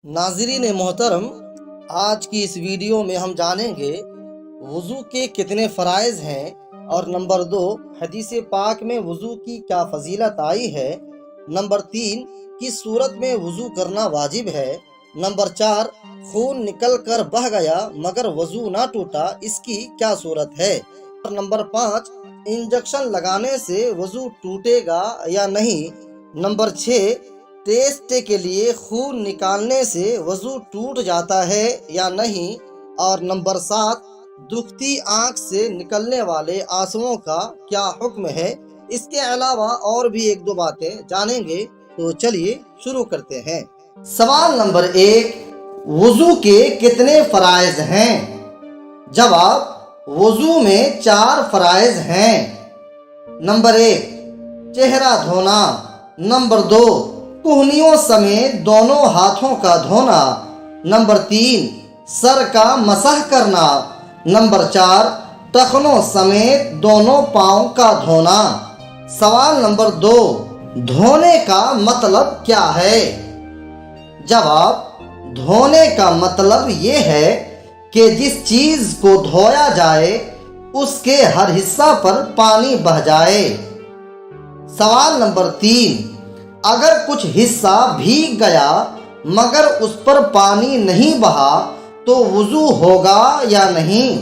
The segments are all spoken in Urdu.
ناظرین محترم، آج کی اس ویڈیو میں ہم جانیں گے وضو کے کتنے فرائض ہیں، اور نمبر 2 حدیث پاک میں وضو کی کیا فضیلت آئی ہے، نمبر 3 کس صورت میں وضو کرنا واجب ہے، نمبر 4 خون نکل کر بہہ گیا مگر وضو نہ ٹوٹا، اس کی کیا صورت ہے، اور نمبر 5 انجیکشن لگانے سے وضو ٹوٹے گا یا نہیں، نمبر 6 ٹیسٹ کے لیے خون نکالنے سے وضو ٹوٹ جاتا ہے یا نہیں، اور نمبر 7 دکھتی آنکھ سے نکلنے والے آنسوؤں کا کیا حکم ہے۔ اس کے علاوہ اور بھی ایک دو باتیں جانیں گے، تو چلیے شروع کرتے ہیں۔ سوال نمبر 1، وضو کے کتنے فرائض ہیں؟ جواب، وضو میں 4 فرائض ہیں۔ نمبر 1 چہرہ دھونا، نمبر 2 کہنیوں سمیت دونوں ہاتھوں کا دھونا، نمبر 3 سر کا مسح کرنا، نمبر 4 ٹخنوں سمیت دونوں پاؤں کا دھونا۔ سوال نمبر 2، دھونے کا مطلب کیا ہے؟ جواب، دھونے کا مطلب یہ ہے کہ جس چیز کو دھویا جائے اس کے ہر حصہ پر پانی بہہ جائے۔ سوال نمبر 3، اگر کچھ حصہ بھیگ گیا مگر اس پر پانی نہیں بہا تو وضو ہوگا یا نہیں؟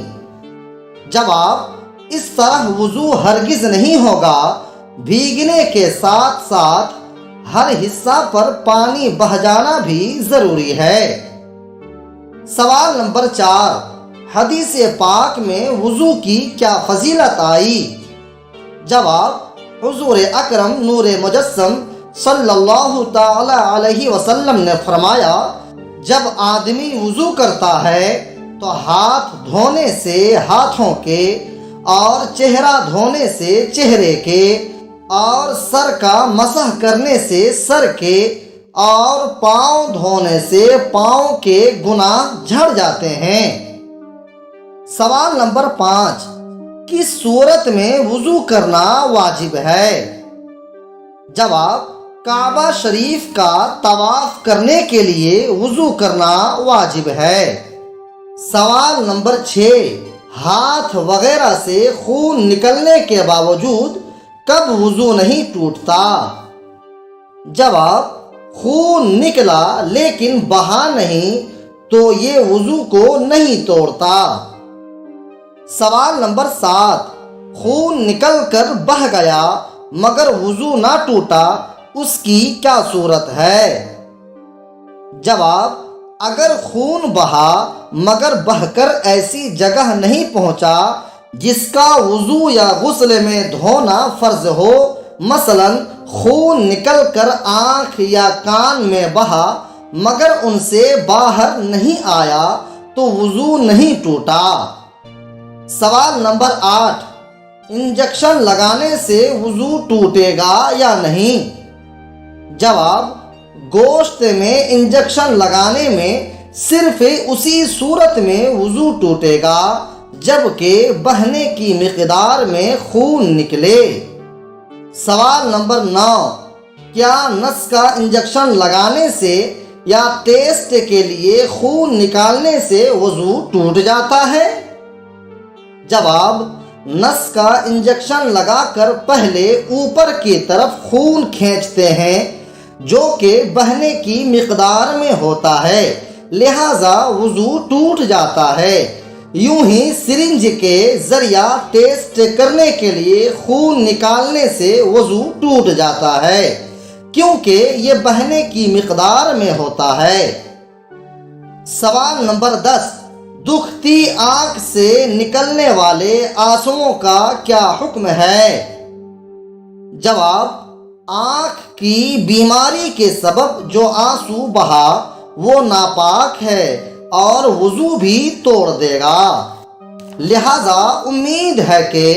جواب، اس طرح وضو ہرگز نہیں ہوگا، بھیگنے کے ساتھ ساتھ ہر حصہ پر پانی بہہ جانا بھی ضروری ہے۔ سوال نمبر 4، حدیث پاک میں وضو کی کیا فضیلت آئی؟ جواب، حضور اکرم نور مجسم صلی اللہ تعالی علیہ وسلم نے فرمایا، جب آدمی وضو کرتا ہے تو ہاتھ دھونے سے ہاتھوں کے، اور چہرہ دھونے سے چہرے کے، اور سر کا مسح کرنے سے سر کے، اور پاؤں دھونے سے پاؤں کے گناہ جھڑ جاتے ہیں۔ سوال نمبر 5، کس صورت میں وضو کرنا واجب ہے؟ جواب، کعبہ شریف کا طواف کرنے کے لیے وضو کرنا واجب ہے۔ سوال نمبر 6، ہاتھ وغیرہ سے خون نکلنے کے باوجود کب وضو نہیں ٹوٹتا؟ جواب، خون نکلا لیکن بہا نہیں تو یہ وضو کو نہیں توڑتا۔ سوال نمبر 7، خون نکل کر بہہ گیا مگر وضو نہ ٹوٹا، اس کی کیا صورت ہے؟ جواب، اگر خون بہا مگر بہہ کر ایسی جگہ نہیں پہنچا جس کا وضو یا غسل میں دھونا فرض ہو، مثلا خون نکل کر آنکھ یا کان میں بہا مگر ان سے باہر نہیں آیا تو وضو نہیں ٹوٹا۔ سوال نمبر 8، انجیکشن لگانے سے وضو ٹوٹے گا یا نہیں؟ جواب، گوشت میں انجیکشن لگانے میں صرف اسی صورت میں وضو ٹوٹے گا جبکہ بہنے کی مقدار میں خون نکلے۔ سوال نمبر 9، کیا نس کا انجیکشن لگانے سے یا ٹیسٹ کے لیے خون نکالنے سے وضو ٹوٹ جاتا ہے؟ جواب، نس کا انجیکشن لگا کر پہلے اوپر کی طرف خون کھینچتے ہیں جو کہ بہنے کی مقدار میں ہوتا ہے، لہذا وضو ٹوٹ جاتا ہے۔ یوں ہی سرنج کے ذریعہ ٹیسٹ کرنے کے لیے خون نکالنے سے وضو ٹوٹ جاتا ہے کیونکہ یہ بہنے کی مقدار میں ہوتا ہے۔ سوال نمبر 10، دکھتی آنکھ سے نکلنے والے آنسوؤں کا کیا حکم ہے؟ جواب، آنکھ کی بیماری کے سبب جو آنسو بہا وہ ناپاک ہے اور وضو بھی توڑ دے گا، لہذا امید ہے کہ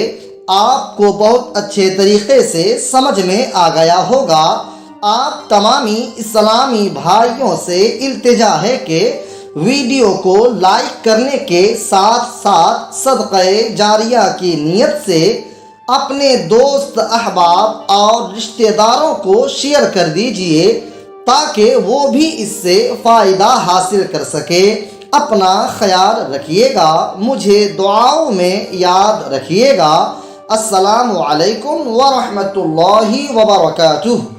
آپ کو بہت اچھے طریقے سے سمجھ میں آ گیا ہوگا۔ آپ تمامی اسلامی بھائیوں سے التجا ہے کہ ویڈیو کو لائک کرنے کے ساتھ ساتھ صدقہ جاریہ کی نیت سے اپنے دوست احباب اور رشتہ داروں کو شیئر کر دیجئے تاکہ وہ بھی اس سے فائدہ حاصل کر سکے۔ اپنا خیال رکھیے گا، مجھے دعاؤں میں یاد رکھیے گا۔ السلام علیکم ورحمۃ اللہ وبرکاتہ۔